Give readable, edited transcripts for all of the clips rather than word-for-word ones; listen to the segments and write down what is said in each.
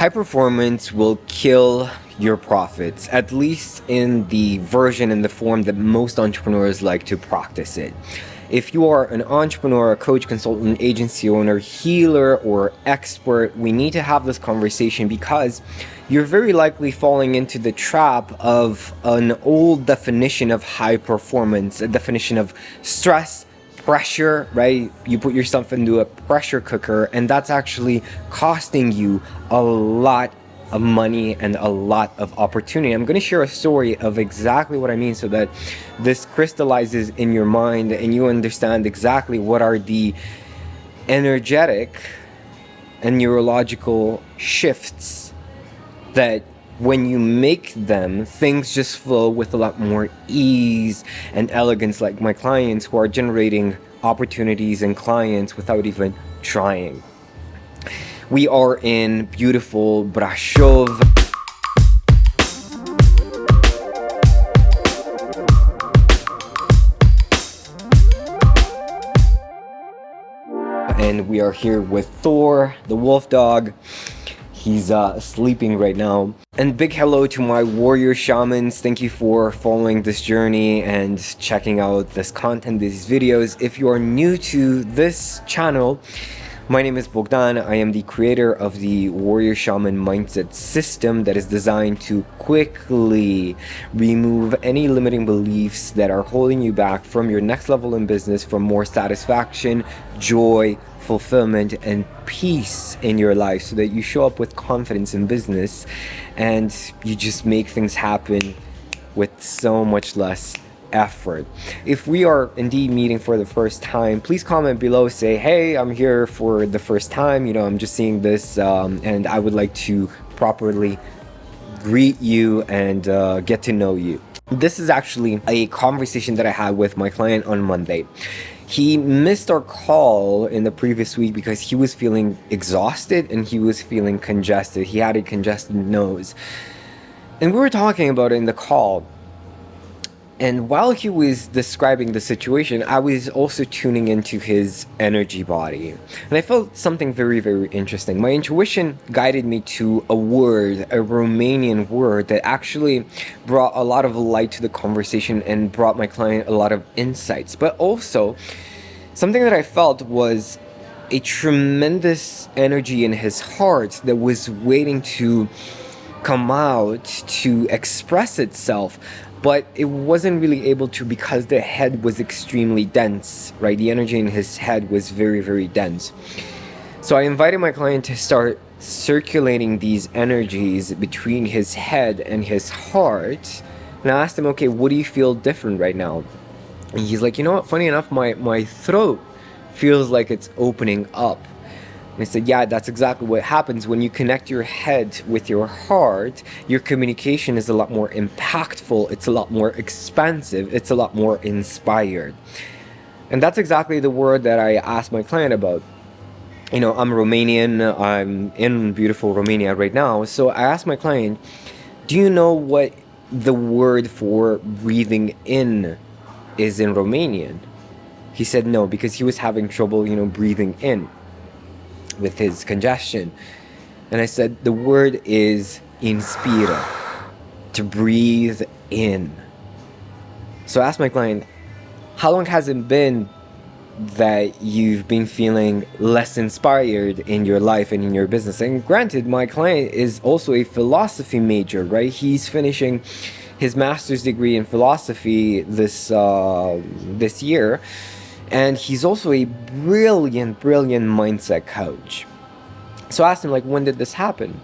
High performance will kill your profits, at least in the version and the form that most entrepreneurs like to practice it. If you are an entrepreneur, a coach, consultant, agency owner, healer, or expert, we need to have this conversation because you're very likely falling into the trap of an old definition of high performance, a definition of stress, pressure, right? You put yourself into a pressure cooker, and that's actually costing you a lot of money and a lot of opportunity. I'm going to share a story of exactly what I mean so that this crystallizes in your mind and you understand exactly what are the energetic and neurological shifts that when you make them, things just flow with a lot more ease and elegance, like my clients who are generating opportunities and clients without even trying. We are in beautiful Brasov. And we are here with Thor, the wolf dog. He's sleeping right now. And big hello to my warrior shamans. Thank you for following this journey and checking out this content, these videos. If you are new to this channel, my name is Bogdan. I am the creator of the Warrior Shaman Mindset system that is designed to quickly remove any limiting beliefs that are holding you back from your next level in business, from more satisfaction, joy, fulfillment, and peace in your life, so that you show up with confidence in business and you just make things happen with so much less effort. If we are indeed meeting for the first time, please comment below, say, hey, I'm here for the first time, I'm just seeing this and I would like to properly greet you and get to know you. This is actually a conversation that I had with my client on Monday. He missed our call in the previous week because he was feeling exhausted and he was feeling congested. He had a congested nose. And we were talking about it in the call. And while he was describing the situation, I was also tuning into his energy body. And I felt something very, very interesting. My intuition guided me to a word, a Romanian word that actually brought a lot of light to the conversation and brought my client a lot of insights. But also, something that I felt was a tremendous energy in his heart that was waiting to come out, to express itself. But it wasn't really able to because the head was extremely dense, right? The energy in his head was very, very dense. So I invited my client to start circulating these energies between his head and his heart. And I asked him, okay, what do you feel different right now? And he's like, you know what, funny enough, my throat feels like it's opening up. And I said, yeah, that's exactly what happens when you connect your head with your heart. Your communication is a lot more impactful. It's a lot more expansive. It's a lot more inspired. And that's exactly the word that I asked my client about. I'm Romanian. I'm in beautiful Romania right now. So I asked my client, do you know what the word for breathing in is in Romanian? He said no, because he was having trouble, breathing in with his congestion. And I said, the word is inspira, to breathe in. So I asked my client, how long has it been that you've been feeling less inspired in your life and in your business? And granted, my client is also a philosophy major, right? He's finishing his master's degree in philosophy this year. And he's also a brilliant mindset coach. So I asked him, when did this happen?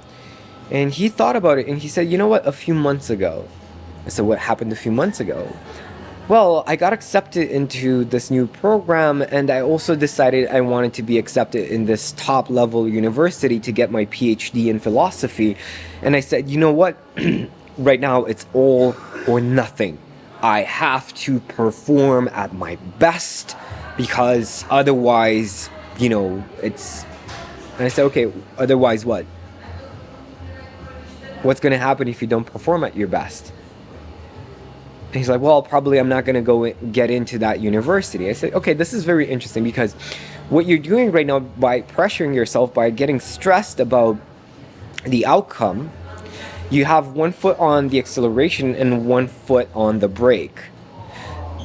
And he thought about it and he said, you know what, a few months ago. I said, what happened a few months ago? Well, I got accepted into this new program, and I also decided I wanted to be accepted in this top level university to get my PhD in philosophy. And I said, you know what, right now it's all or nothing. I have to perform at my best, because otherwise, it's... And I said, okay, otherwise what? What's going to happen if you don't perform at your best? And he's like, well, probably I'm not going to go get into that university. I said, okay, this is very interesting, because what you're doing right now by pressuring yourself, by getting stressed about the outcome, you have one foot on the acceleration and one foot on the brake.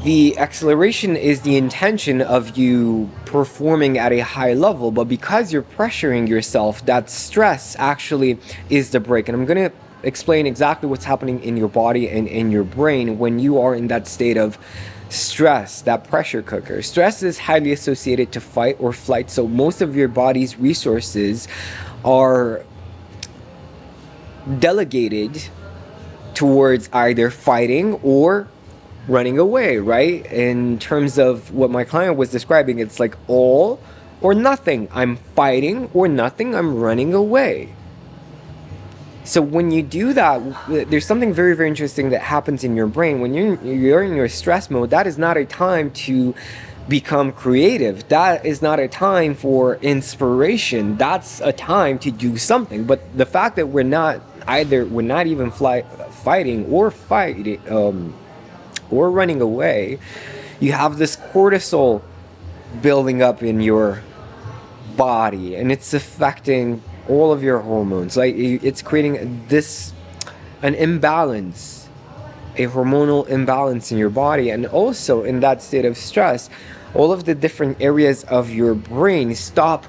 The acceleration is the intention of you performing at a high level, but because you're pressuring yourself, that stress actually is the brake. And I'm going to explain exactly what's happening in your body and in your brain when you are in that state of stress, that pressure cooker. Stress is highly associated to fight or flight, so most of your body's resources are delegated towards either fighting or running away, right? In terms of what my client was describing, it's like all or nothing. I'm fighting or nothing, I'm running away. So when you do that, there's something very, very interesting that happens in your brain. When you're in your stress mode, that is not a time to become creative. That is not a time for inspiration. That's a time to do something. But the fact that we're not even fighting or running away, you have this cortisol building up in your body, and it's affecting all of your hormones. Like, it's creating an imbalance, a hormonal imbalance in your body. And also in that state of stress, all of the different areas of your brain stop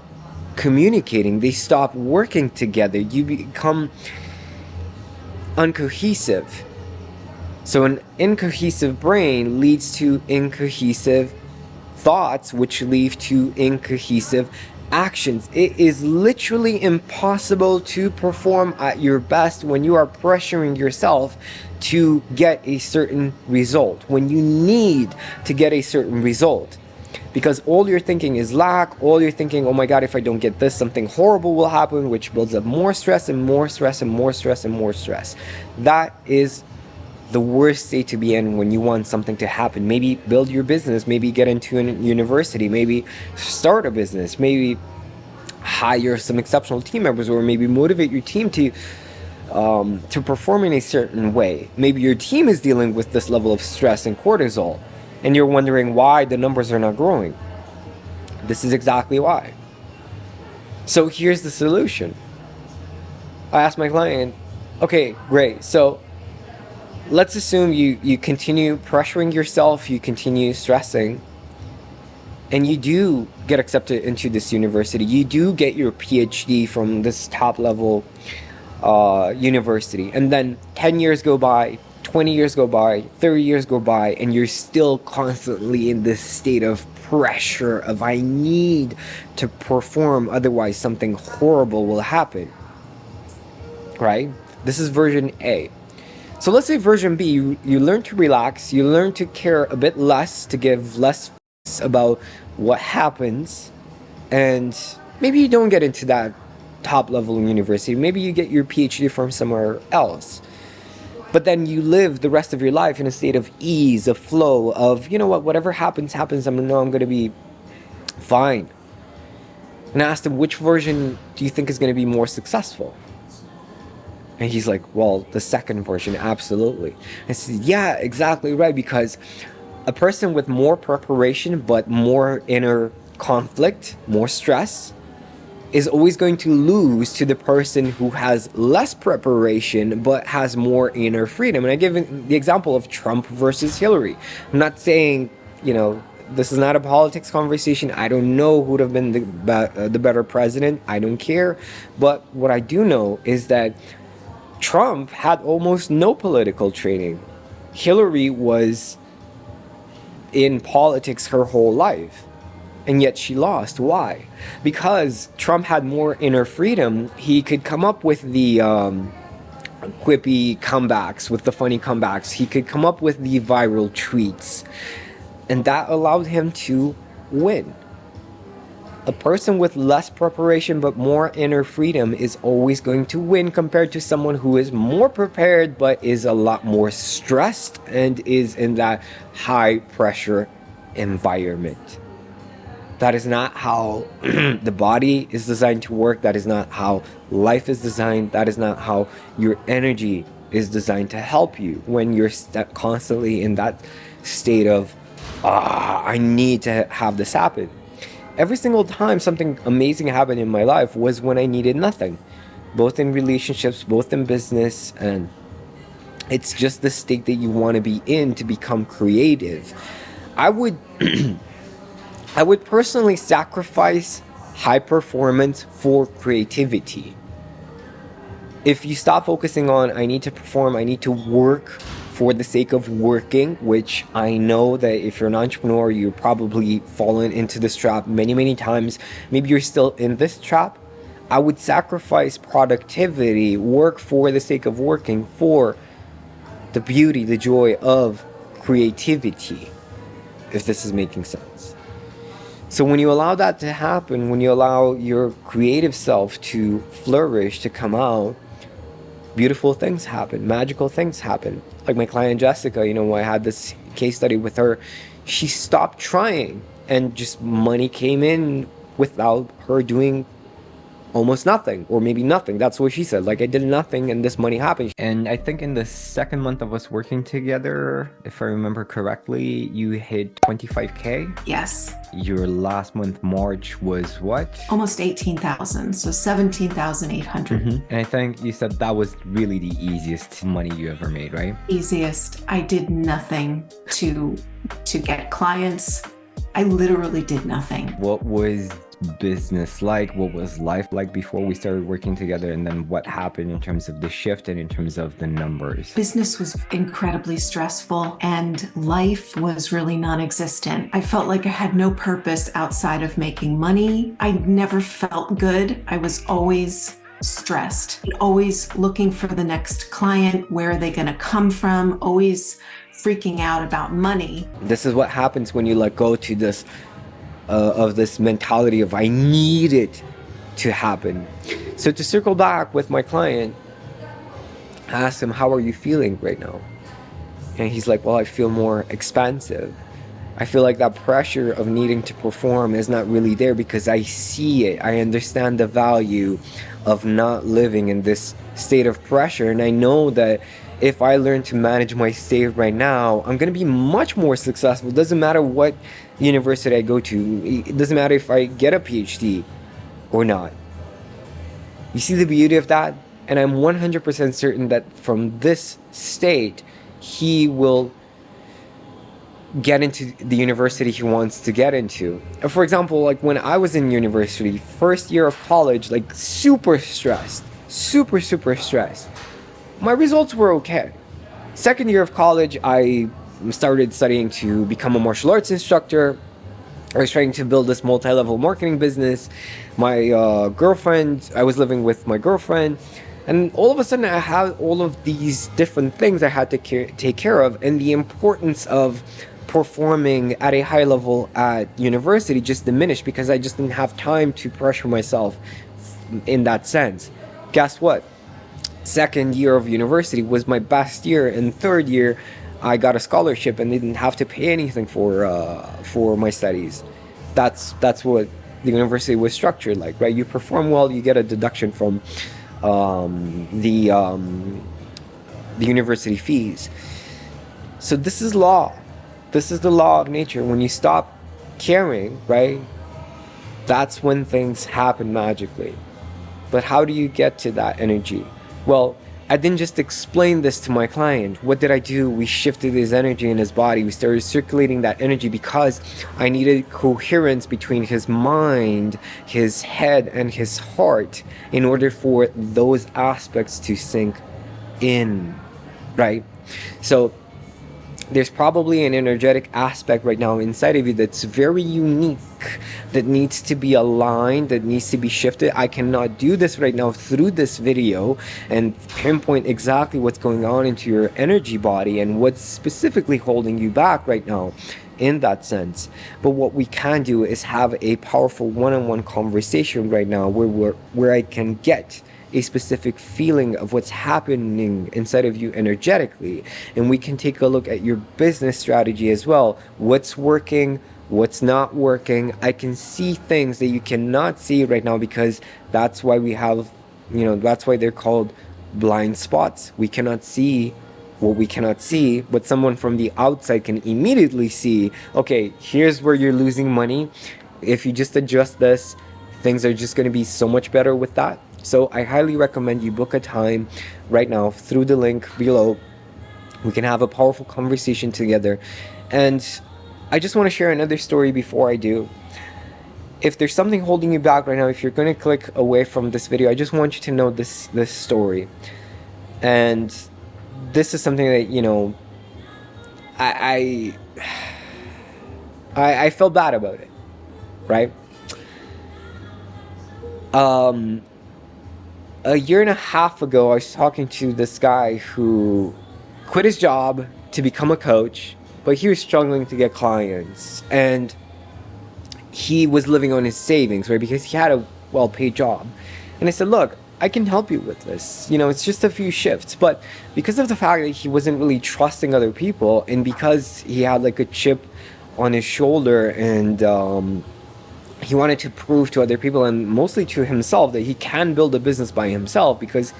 communicating, they stop working together, you become uncohesive. So an incohesive brain leads to incohesive thoughts, which lead to incohesive actions. It is literally impossible to perform at your best when you are pressuring yourself to get a certain result, when you need to get a certain result. Because all you're thinking is lack, all you're thinking, oh my God, if I don't get this, something horrible will happen, which builds up more stress and more stress and more stress and more stress. That is the worst state to be in when you want something to happen. Maybe build your business, maybe get into a university, maybe start a business, maybe hire some exceptional team members, or maybe motivate your team to perform in a certain way. Maybe your team is dealing with this level of stress and cortisol, and you're wondering why the numbers are not growing. This is exactly why. So here's the solution. I asked my client, okay, great. So let's assume you continue pressuring yourself, you continue stressing, and you do get accepted into this university. You do get your PhD from this top level university. And then 10 years go by, 20 years go by, 30 years go by, and you're still constantly in this state of pressure of I need to perform, otherwise something horrible will happen, right? This is version A. So let's say version B, you learn to relax, you learn to care a bit less, to give less about what happens, and maybe you don't get into that top level university, maybe you get your PhD from somewhere else. But then you live the rest of your life in a state of ease, of flow, of, you know what, whatever happens, I know I'm going to be fine. And I asked him, which version do you think is going to be more successful? And he's like, well, the second version, absolutely. I said, yeah, exactly right, because a person with more preparation but more inner conflict, more stress, is always going to lose to the person who has less preparation but has more inner freedom. And I give the example of Trump versus Hillary. I'm not saying, this is not a politics conversation. I don't know who would have been the better president. I don't care. But what I do know is that Trump had almost no political training. Hillary was in politics her whole life, and yet she lost. Why? Because Trump had more inner freedom. He could come up with the quippy comebacks, with the funny comebacks. He could come up with the viral tweets, and that allowed him to win. A person with less preparation but more inner freedom is always going to win compared to someone who is more prepared but is a lot more stressed and is in that high pressure environment. That is not how the body is designed to work. That is not how life is designed. That is not how your energy is designed to help you when you're constantly in that state of, I need to have this happen. Every single time something amazing happened in my life was when I needed nothing. both in relationships, both in business, and it's just the state that you want to be in to become creative. I would I would personally sacrifice high performance for creativity. If you stop focusing on, I need to perform, I need to work for the sake of working, which I know that if you're an entrepreneur, you've probably fallen into this trap many times. Maybe you're still in this trap. I would sacrifice productivity, work for the sake of working, for the beauty, the joy of creativity, if this is making sense. So when you allow that to happen, when you allow your creative self to flourish, to come out, beautiful things happen, magical things happen. Like my client Jessica, I had this case study with her. She stopped trying and just money came in without her doing almost nothing, or maybe nothing. That's what she said. Like, I did nothing and this money happened. And I think in the second month of us working together, if I remember correctly, you hit 25K. Yes. Your last month, March, was what? Almost 18,000. So 17,800. And I think you said that was really the easiest money you ever made, right? Easiest. I did nothing to get clients. I literally did nothing. What was business like? What was life like before we started working together? And then what happened in terms of the shift and in terms of the numbers? Business was incredibly stressful and life was really non-existent. I felt like I had no purpose outside of making money. I never felt good. I was always stressed, always looking for the next client. Where are they going to come from? Always freaking out about money. This is what happens when you let go to this of this mentality of I need it to happen. So to circle back with my client, I asked him, how are you feeling right now? And he's like, well, I feel more expansive. I feel like that pressure of needing to perform is not really there because I see it. I understand the value of not living in this state of pressure. And I know that if I learn to manage my state right now, I'm going to be much more successful. It doesn't matter what university I go to. It doesn't matter if I get a PhD or not. You see the beauty of that? And I'm 100% certain that from this state, he will get into the university he wants to get into. For example, like when I was in university, first year of college, like super stressed, super stressed. My results were okay. Second year of college, I started studying to become a martial arts instructor. I was trying to build this multi-level marketing business. My girlfriend, I was living with my girlfriend, and all of a sudden I had all of these different things I had to take care of, and the importance of performing at a high level at university just diminished because I just didn't have time to pressure myself in that sense. Guess what? Second year of university was my best year, and third year I got a scholarship and didn't have to pay anything for my studies. That's what the university was structured like, right? You perform well, you get a deduction from the university fees. So this is law. This is the law of nature. When you stop caring, right, that's when things happen magically. But how do you get to that energy? Well, I didn't just explain this to my client. What did I do? We shifted his energy in his body. We started circulating that energy because I needed coherence between his mind, his head, and his heart in order for those aspects to sink in, right? So there's probably an energetic aspect right now inside of you that's very unique, that needs to be aligned, that needs to be shifted. I cannot do this right now through this video and pinpoint exactly what's going on into your energy body and what's specifically holding you back right now in that sense. But what we can do is have a powerful one-on-one conversation right now where I can get a specific feeling of what's happening inside of you energetically, and we can take a look at your business strategy as well. What's working, what's not working. I can see things that you cannot see right now because that's why we have, that's why they're called blind spots. We cannot see what we cannot see, but someone from the outside can immediately see, okay, here's where you're losing money. If you just adjust this, things are just going to be so much better with that. So I highly recommend you book a time right now through the link below. We can have a powerful conversation together. And I just want to share another story before I do. If there's something holding you back right now, if you're going to click away from this video, I just want you to know this story. And this is something that, you know, I felt bad about it, right? A year and a half ago, I was talking to this guy who quit his job to become a coach, but he was struggling to get clients, and he was living on his savings, right? Because he had a well-paid job. And I said, look, I can help you with this. You know, it's just a few shifts. But because of the fact that he wasn't really trusting other people, and because he had like a chip on his shoulder, and he wanted to prove to other people, and mostly to himself, that he can build a business by himself, because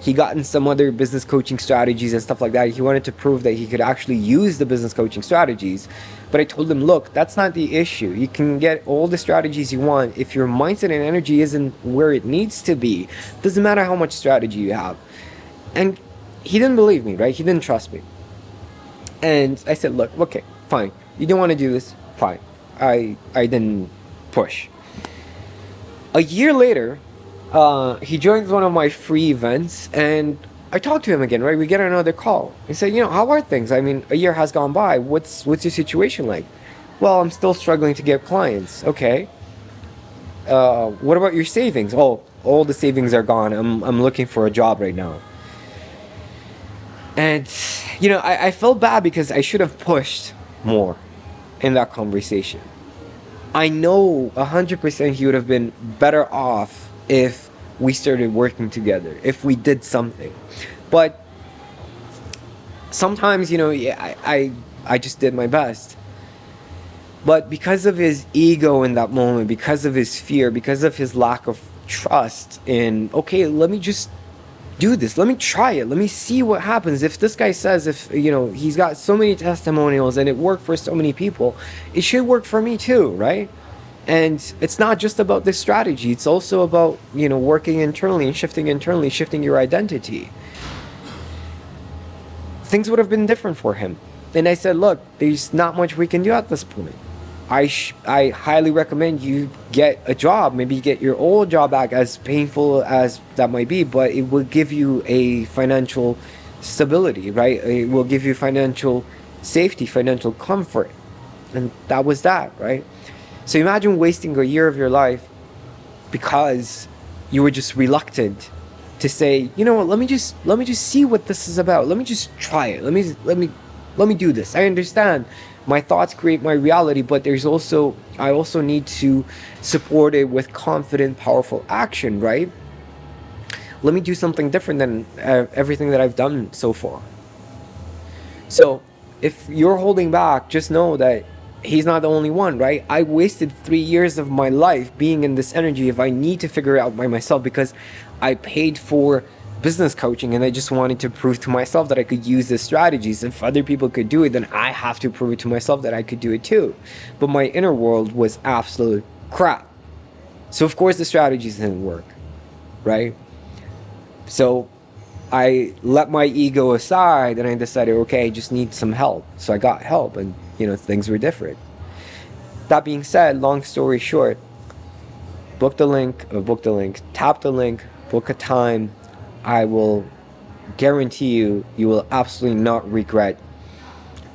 he gotten some other business coaching strategies and stuff like that. He wanted to prove that he could actually use the business coaching strategies. But I told him, look, that's not the issue. You can get all the strategies you want. If your mindset and energy isn't where it needs to be, doesn't matter how much strategy you have. And he didn't believe me, right? He didn't trust me. And I said, look, okay, fine. You don't want to do this? Fine. I didn't push. A year later, he joins one of my free events, and I talked to him again, right? We get another call. He said, you know, how are things? I mean, a year has gone by. What's your situation like? Well, I'm still struggling to get clients. Okay. What about your savings? Oh, all the savings are gone. I'm looking for a job right now. And, you know, I felt bad because I should have pushed more in that conversation. I know 100% he would have been better off if we started working together, if we did something. But sometimes, you know, I just did my best. But because of his ego in that moment, because of his fear, because of his lack of trust in, okay, let me just do this, let me try it, let me see what happens. If this guy says, if, you know, he's got so many testimonials and it worked for so many people, it should work for me too, right? And it's not just about this strategy, it's also about, you know, working internally and shifting your identity. Things would have been different for him. And I said, look, there's not much we can do at this point. I highly recommend you get a job, maybe get your old job back, as painful as that might be, but it will give you a financial stability, right? It will give you financial safety, financial comfort. And that was that, right? So imagine wasting a year of your life because you were just reluctant to say, you know what, let me just see what this is about. Let me just try it. Let me do this. I understand my thoughts create my reality, but I also need to support it with confident, powerful action, right? Let me do something different than everything that I've done so far. So if you're holding back, just know that he's not the only one, right? I wasted 3 years of my life being in this energy if I need to figure it out by myself, because I paid for business coaching and I just wanted to prove to myself that I could use the strategies. If other people could do it, then I have to prove it to myself that I could do it too. But my inner world was absolute crap. So of course the strategies didn't work, right? So I let my ego aside and I decided, okay, I just need some help. So I got help, and, you know, things were different. That being said, long story short, tap the link, book a time. I will guarantee you will absolutely not regret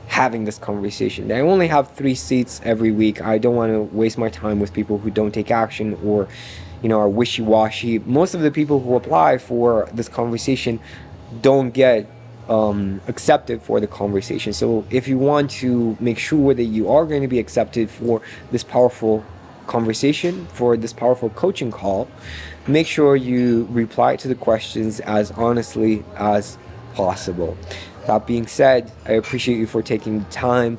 having this conversation. I only have 3 seats every week. I don't want to waste my time with people who don't take action or, you know, are wishy-washy. Most of the people who apply for this conversation don't get accepted for the conversation. So if you want to make sure that you are going to be accepted for this powerful conversation, for this powerful coaching call, make sure you reply to the questions as honestly as possible. That being said, I appreciate you for taking the time,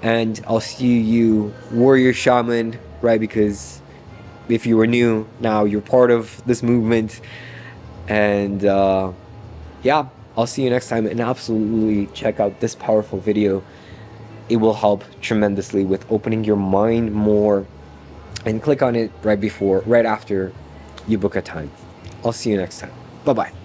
and I'll see you, Warrior Shaman, right? Because if you were new, now you're part of this movement. And yeah, I'll see you next time, and absolutely check out this powerful video. It will help tremendously with opening your mind more, and click on it right after you book a time. I'll see you next time. Bye-bye.